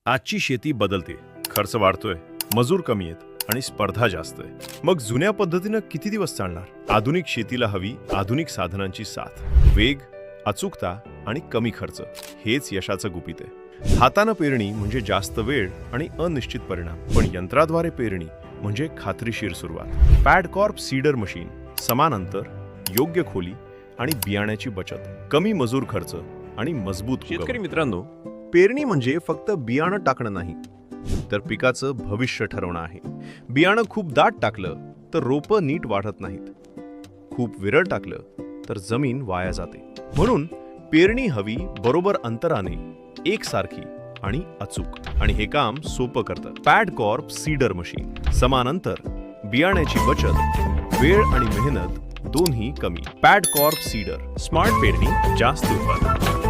आजची शेती बदलते, खर्च वाढतोय, मजूर कमी आहेत आणि स्पर्धा जास्त आहे. मग जुन्या पद्धतीनं किती दिवस चालणार? आधुनिक शेतीला हवी आधुनिक साधनांची साथ, वेग, अचूकता आणि कमी खर्च हेच यशाचं गुपित आहे. हातानं पेरणी म्हणजे जास्त वेळ आणि अनिश्चित परिणाम, पण यंत्राद्वारे पेरणी म्हणजे खात्रीशीर सुरुवात. पॅडकॉर्प सीडर मशीन, समान अंतर, योग्य खोली आणि बियाण्याची बचत, कमी मजूर खर्च आणि मजबूत उगवण. शेतकरी मित्रांनो, पेरणी म्हणजे फक्त बियाणं टाकणं नाही, तर पिकाचं भविष्य ठरवणं आहे. बियाणं खूप दाट टाकलं तर रोपं नीट वाढत नाहीत, खूप विरळ टाकलं तर जमीन वाया जाते. म्हणून पेरणी हवी बरोबर अंतराने, एकसारखी आणि अचूक. आणि हे काम सोपं करतं पॅडकॉर्प सीडर मशीन. समान अंतर, बियाण्याची बचत, वेळ आणि मेहनत दोन्ही कमी. पॅडकॉर्प सीडर, स्मार्ट पेरणी, जास्त उत्पादन.